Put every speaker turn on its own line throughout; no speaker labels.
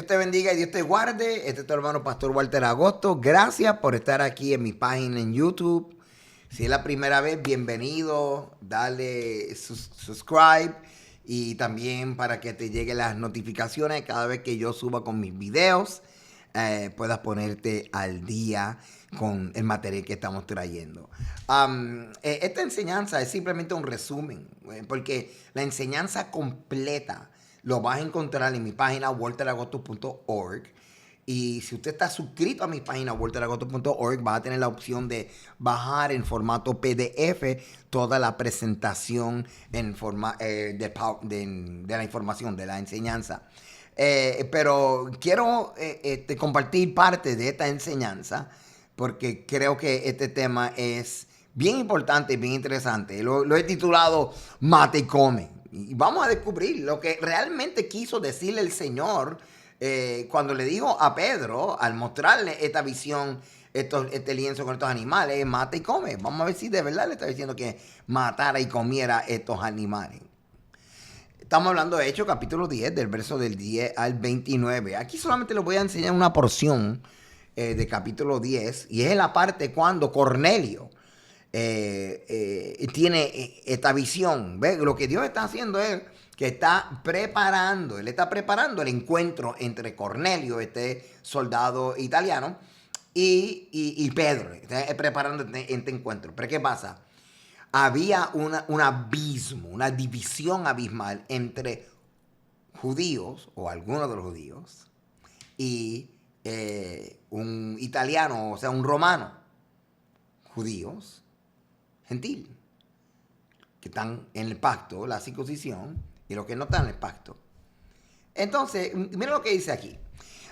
Dios te bendiga y Dios te guarde. Este es tu hermano Pastor Walter Agosto. Gracias por estar aquí en mi página en YouTube. Si es la primera vez, bienvenido. Dale subscribe y también para que te lleguen las notificaciones cada vez que yo suba con mis videos. Puedas ponerte al día con el material que estamos trayendo. Esta enseñanza es simplemente un resumen, porque la enseñanza completa lo vas a encontrar en mi página walteragosto.org. Y si usted está suscrito a mi página walteragosto.org, va a tener la opción de bajar en formato PDF toda la presentación de la información, de la enseñanza. Pero quiero compartir parte de esta enseñanza porque creo que este tema es bien importante y bien interesante. Lo he titulado Mata y Come. Y vamos a descubrir lo que realmente quiso decirle el Señor cuando le dijo a Pedro, al mostrarle esta visión, este lienzo con estos animales, mata y come. Vamos a ver si de verdad le está diciendo que matara y comiera estos animales. Estamos hablando de Hechos capítulo 10, del verso del 10 al 29. Aquí solamente les voy a enseñar una porción de capítulo 10, y es la parte cuando Cornelio tiene esta visión. ¿Ve? Lo que Dios está haciendo es que él está preparando el encuentro entre Cornelio, este soldado italiano, y Pedro. Está preparando este encuentro. Pero ¿qué pasa? Había un abismo, una división abismal entre judíos, o algunos de los judíos, y un italiano, o sea, un romano. Judíos, gentil, que están en el pacto, la circuncisión, y los que no están en el pacto. Entonces, mira lo que dice aquí.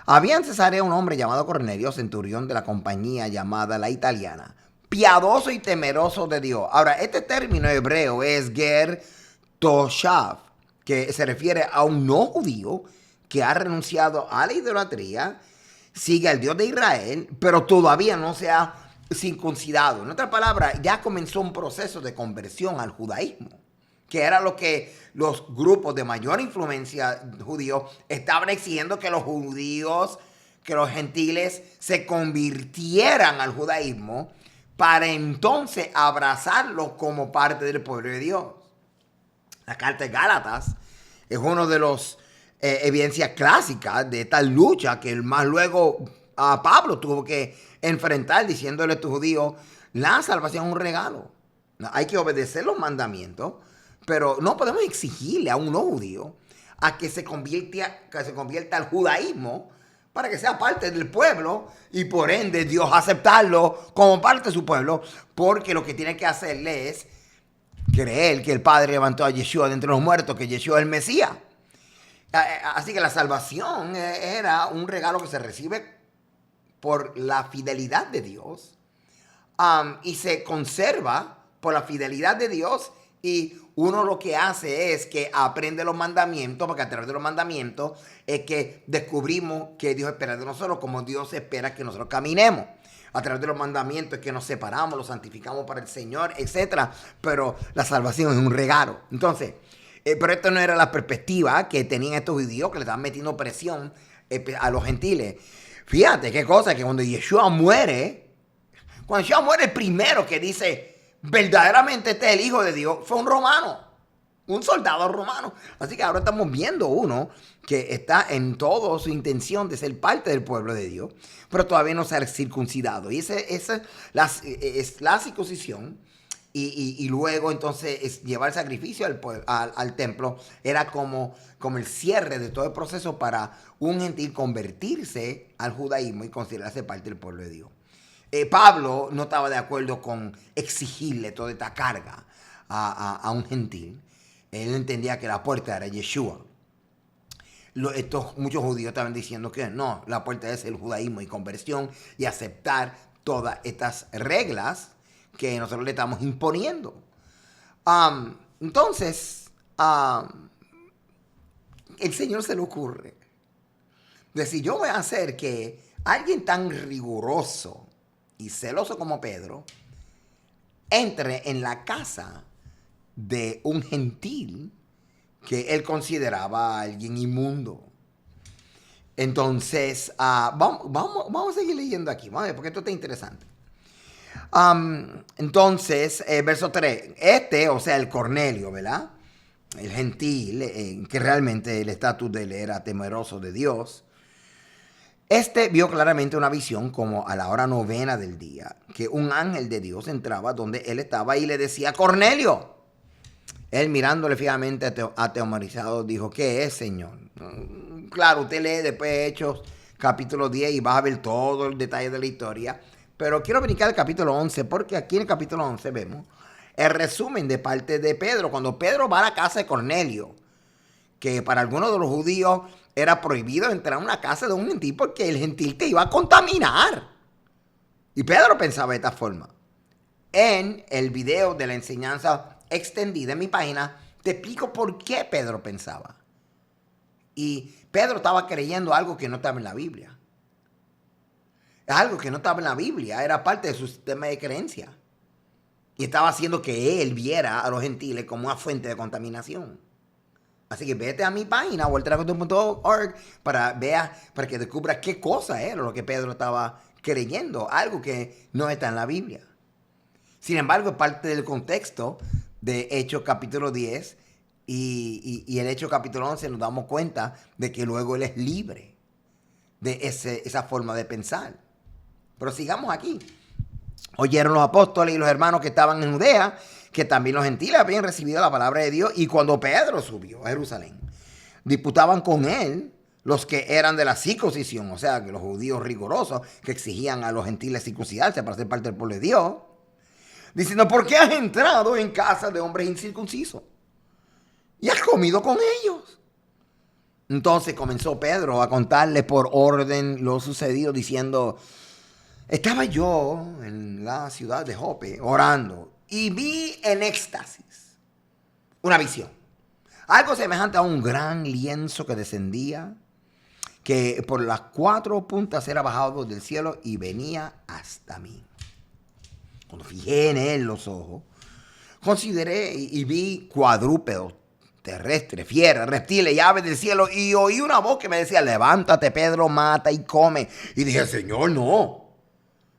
Había en Cesarea un hombre llamado Cornelio, centurión de la compañía llamada La Italiana, piadoso y temeroso de Dios. Ahora, este término hebreo es ger toshav, que se refiere a un no judío que ha renunciado a la idolatría, sigue al Dios de Israel, pero todavía no se ha circuncidado. En otras palabras, ya comenzó un proceso de conversión al judaísmo, que era lo que los grupos de mayor influencia judíos estaban exigiendo, que los judíos, que los gentiles se convirtieran al judaísmo para entonces abrazarlo como parte del pueblo de Dios. La carta de Gálatas es uno de los evidencias clásicas de esta lucha que más luego Pablo tuvo que enfrentar, diciéndole a estos judíos: la salvación es un regalo. Hay que obedecer los mandamientos, pero no podemos exigirle a un no judío a que se convierta al judaísmo para que sea parte del pueblo y por ende Dios aceptarlo como parte de su pueblo, porque lo que tiene que hacerle es creer que el Padre levantó a Yeshua de entre los muertos, que Yeshua es el Mesías. Así que la salvación era un regalo que se recibe por la fidelidad de Dios, y se conserva por la fidelidad de Dios, y uno lo que hace es que aprende los mandamientos, porque a través de los mandamientos es que descubrimos que Dios espera de nosotros, como Dios espera que nosotros caminemos. A través de los mandamientos es que nos separamos, los santificamos para el Señor, etc. Pero la salvación es un regalo. Entonces, pero esto no era la perspectiva que tenían estos judíos, que le estaban metiendo presión a los gentiles. Fíjate qué cosa, que cuando Yeshua muere, el primero que dice verdaderamente este es el Hijo de Dios fue un romano, un soldado romano. Así que ahora estamos viendo uno que está en toda su intención de ser parte del pueblo de Dios, pero todavía no se ha circuncidado. Y esa es la circuncisión. Y luego entonces llevar el sacrificio al templo era como el cierre de todo el proceso para un gentil convertirse al judaísmo y considerarse parte del pueblo de Dios. Pablo no estaba de acuerdo con exigirle toda esta carga a un gentil. Él entendía que la puerta era Yeshua. Muchos judíos estaban diciendo que no, la puerta es el judaísmo y conversión y aceptar todas estas reglas que nosotros le estamos imponiendo. Entonces, el Señor se le ocurre decir: yo voy a hacer que alguien tan riguroso y celoso como Pedro entre en la casa de un gentil que él consideraba alguien inmundo. Entonces, vamos a seguir leyendo aquí, vamos a ver, porque esto está interesante. Entonces, verso 3, o sea, el Cornelio, ¿verdad? El gentil, que realmente el estatus de él era temeroso de Dios. Vio claramente una visión como a la hora novena del día, que un ángel de Dios entraba donde él estaba y le decía, Cornelio. Él mirándole fijamente atemorizado dijo, ¿qué es, Señor? Claro, usted lee después Hechos capítulo 10 y va a ver todo el detalle de la historia. Pero quiero brincar al capítulo 11 porque aquí en el capítulo 11 vemos el resumen de parte de Pedro. Cuando Pedro va a la casa de Cornelio, que para algunos de los judíos era prohibido entrar a una casa de un gentil porque el gentil te iba a contaminar. Y Pedro pensaba de esta forma. En el video de la enseñanza extendida en mi página, te explico por qué Pedro pensaba. Y Pedro estaba creyendo algo que no estaba en la Biblia. Algo que no estaba en la Biblia, era parte de su sistema de creencia. Y estaba haciendo que él viera a los gentiles como una fuente de contaminación. Así que vete a mi página, vuelteracoto.org, para que descubras qué cosa era lo que Pedro estaba creyendo, algo que no está en la Biblia. Sin embargo, parte del contexto de Hechos capítulo 10 y el Hechos capítulo 11 nos damos cuenta de que luego él es libre de esa forma de pensar. Pero sigamos aquí. Oyeron los apóstoles y los hermanos que estaban en Judea que también los gentiles habían recibido la palabra de Dios, y cuando Pedro subió a Jerusalén, disputaban con él los que eran de la circuncisión, o sea, que los judíos rigurosos que exigían a los gentiles circuncidarse para ser parte del pueblo de Dios, diciendo, ¿por qué has entrado en casa de hombres incircuncisos y has comido con ellos? Entonces comenzó Pedro a contarle por orden lo sucedido, diciendo, estaba yo en la ciudad de Jope orando y vi en éxtasis una visión. Algo semejante a un gran lienzo que descendía, que por las 4 puntas era bajado del cielo y venía hasta mí. Cuando fijé en él los ojos, consideré y vi cuadrúpedos, terrestres, fieras, reptiles y aves del cielo, y oí una voz que me decía, levántate, Pedro, mata y come. Y dije, Señor, no.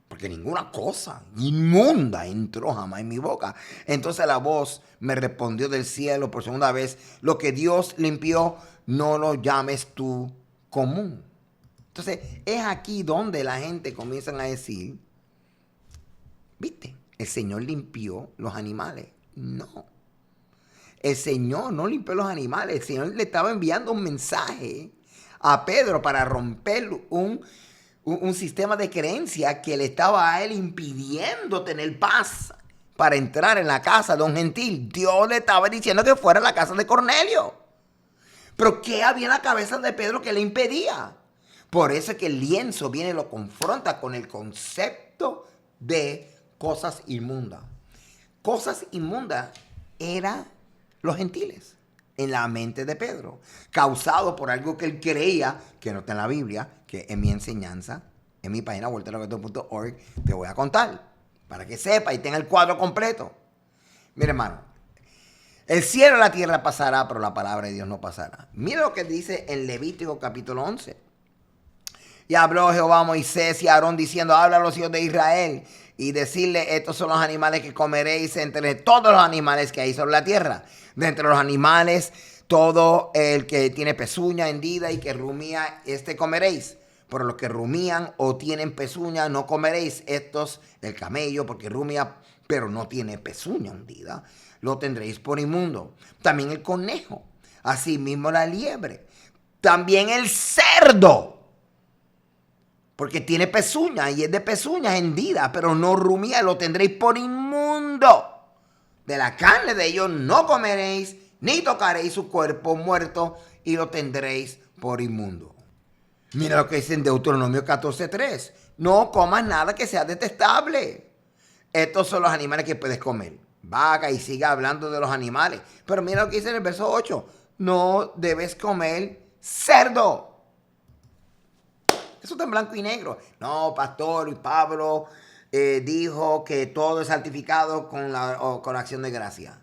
Porque ninguna cosa inmunda entró jamás en mi boca. Entonces la voz me respondió del cielo por segunda vez, lo que Dios limpió, no lo llames tú común. Entonces es aquí donde la gente comienza a decir, ¿viste? El Señor limpió los animales. No. El Señor no limpió los animales. El Señor le estaba enviando un mensaje a Pedro para romper un sistema de creencia que le estaba a él impidiendo tener paz para entrar en la casa de un gentil. Dios le estaba diciendo que fuera a la casa de Cornelio. Pero ¿qué había en la cabeza de Pedro que le impedía? Por eso es que el lienzo viene y lo confronta con el concepto de cosas inmundas. Cosas inmundas eran los gentiles en la mente de Pedro, causado por algo que él creía que no está en la Biblia, que en mi enseñanza, en mi página vuelteracoto.org, te voy a contar, para que sepa y tenga el cuadro completo. Mire, hermano, el cielo y la tierra pasará, pero la palabra de Dios no pasará. Mira lo que dice en Levítico capítulo 11. Y habló Jehová a Moisés y a Aarón diciendo, habla a los hijos de Israel y decirle, estos son los animales que comeréis entre todos los animales que hay sobre la tierra. De entre los animales, todo el que tiene pezuña hendida y que rumía, comeréis. Pero los que rumían o tienen pezuña no comeréis. Estos, el camello, porque rumia, pero no tiene pezuña hundida, lo tendréis por inmundo. También el conejo, asimismo la liebre, también el cerdo, porque tiene pezuña y es de pezuñas hendidas, pero no rumía, lo tendréis por inmundo. De la carne de ellos no comeréis, ni tocaréis su cuerpo muerto, y lo tendréis por inmundo. Mira lo que dice en Deuteronomio 14:3. No comas nada que sea detestable. Estos son los animales que puedes comer. Vaca, y siga hablando de los animales. Pero mira lo que dice en el verso 8. No debes comer cerdo. Eso está en blanco y negro. No, pastor, y Pablo dijo que todo es santificado con la acción de gracia.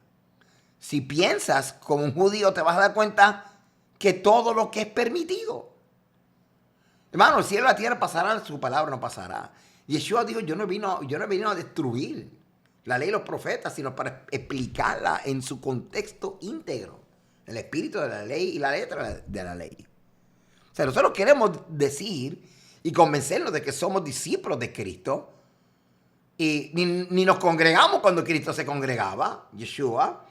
Si piensas como un judío, te vas a dar cuenta que todo lo que es permitido. Hermano, el cielo y la tierra pasarán, su palabra no pasará. Yeshua dijo, yo no he venido a destruir la ley y los profetas, sino para explicarla en su contexto íntegro. El espíritu de la ley y la letra de la ley. O sea, nosotros queremos decir y convencernos de que somos discípulos de Cristo. Y ni nos congregamos cuando Cristo se congregaba, Yeshua.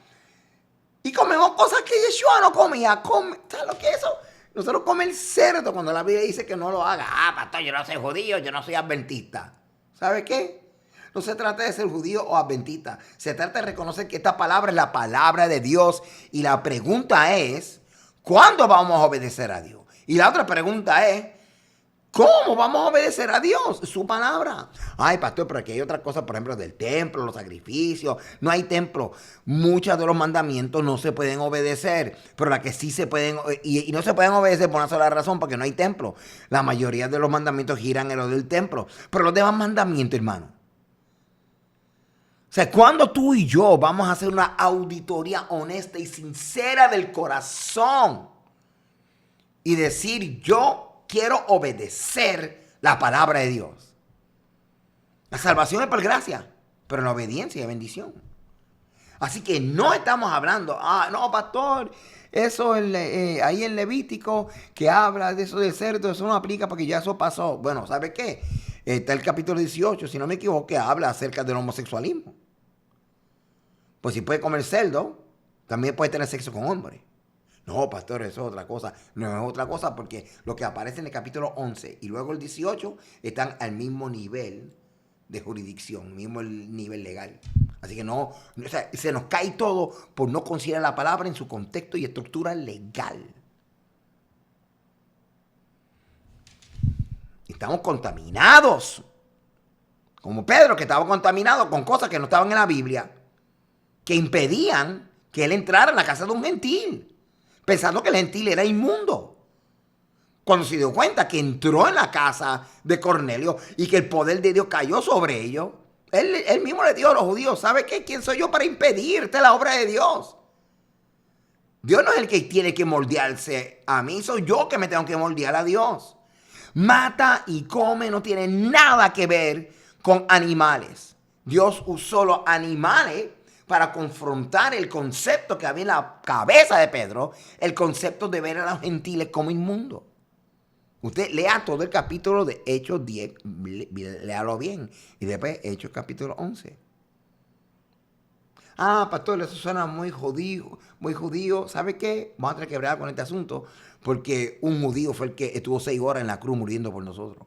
Y comemos cosas que Yeshua no comía. ¿Sabes lo que es eso? Nosotros comemos cerdo cuando la Biblia dice que no lo haga. Ah, pastor, yo no soy judío, yo no soy adventista. ¿Sabe qué? No se trata de ser judío o adventista. Se trata de reconocer que esta palabra es la palabra de Dios. Y la pregunta es, ¿cuándo vamos a obedecer a Dios? Y la otra pregunta es, ¿cómo vamos a obedecer a Dios? Su palabra. Ay, pastor, pero aquí hay otra cosa, por ejemplo, del templo, los sacrificios. No hay templo. Muchos de los mandamientos no se pueden obedecer, pero las que sí se pueden, y no se pueden obedecer por una sola razón, porque no hay templo. La mayoría de los mandamientos giran en lo del templo. Pero los demás mandamientos, hermano. O sea, cuando tú y yo vamos a hacer una auditoría honesta y sincera del corazón y decir, yo quiero obedecer la palabra de Dios. La salvación es por gracia, pero la obediencia es bendición. Así que no estamos hablando, no, pastor, eso ahí en Levítico que habla de eso del cerdo, eso no aplica porque ya eso pasó. Bueno, ¿sabe qué? Está el capítulo 18, si no me equivoco, que habla acerca del homosexualismo. Pues si puede comer cerdo, también puede tener sexo con hombres. No, pastor, eso es otra cosa. No es otra cosa porque lo que aparece en el capítulo 11 y luego el 18 están al mismo nivel de jurisdicción, mismo nivel legal. Así que no, o sea, se nos cae todo por no considerar la palabra en su contexto y estructura legal. Estamos contaminados. Como Pedro, que estaba contaminado con cosas que no estaban en la Biblia, que impedían que él entrara en la casa de un gentil, pensando que el gentil era inmundo. Cuando se dio cuenta que entró en la casa de Cornelio y que el poder de Dios cayó sobre ellos, él mismo le dijo a los judíos, ¿sabe qué? ¿Quién soy yo para impedirte la obra de Dios? Dios no es el que tiene que moldearse a mí, soy yo que me tengo que moldear a Dios. Mata y come no tiene nada que ver con animales. Dios usó los animales para confrontar el concepto que había en la cabeza de Pedro, el concepto de ver a los gentiles como inmundos. Usted lea todo el capítulo de Hechos 10, léalo bien, y después Hechos capítulo 11. Ah, pastor, eso suena muy judío. ¿Sabe qué? Vamos a tener que bregar con este asunto, porque un judío fue el que estuvo 6 horas en la cruz muriendo por nosotros.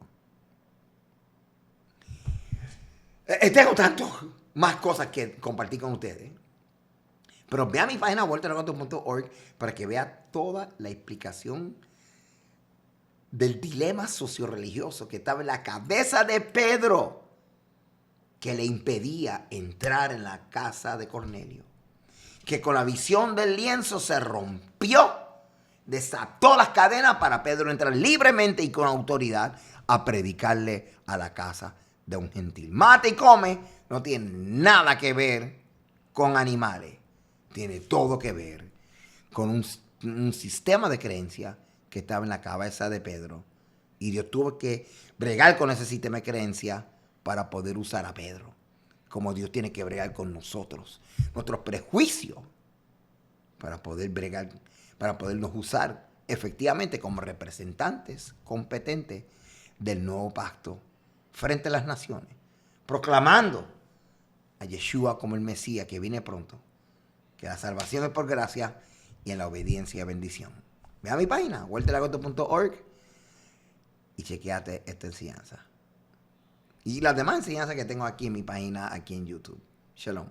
Tengo tanto más cosas que compartir con ustedes. Pero vea mi página walterlagoto.org para que vea toda la explicación del dilema socio-religioso que estaba en la cabeza de Pedro, que le impedía entrar en la casa de Cornelio. Que con la visión del lienzo se rompió, desató las cadenas para Pedro entrar libremente y con autoridad a predicarle a la casa de un gentil. Mata y come no tiene nada que ver con animales. Tiene todo que ver con un sistema de creencia que estaba en la cabeza de Pedro. Y Dios tuvo que bregar con ese sistema de creencia para poder usar a Pedro. Como Dios tiene que bregar con nosotros. Nuestros prejuicios para poder bregar, para podernos usar efectivamente como representantes competentes del nuevo pacto frente a las naciones. Proclamando a Yeshua como el Mesías que viene pronto. Que la salvación es por gracia y en la obediencia bendición. Ve a mi página, walterlagoto.org y chequeate esta enseñanza. Y las demás enseñanzas que tengo aquí en mi página, aquí en YouTube. Shalom.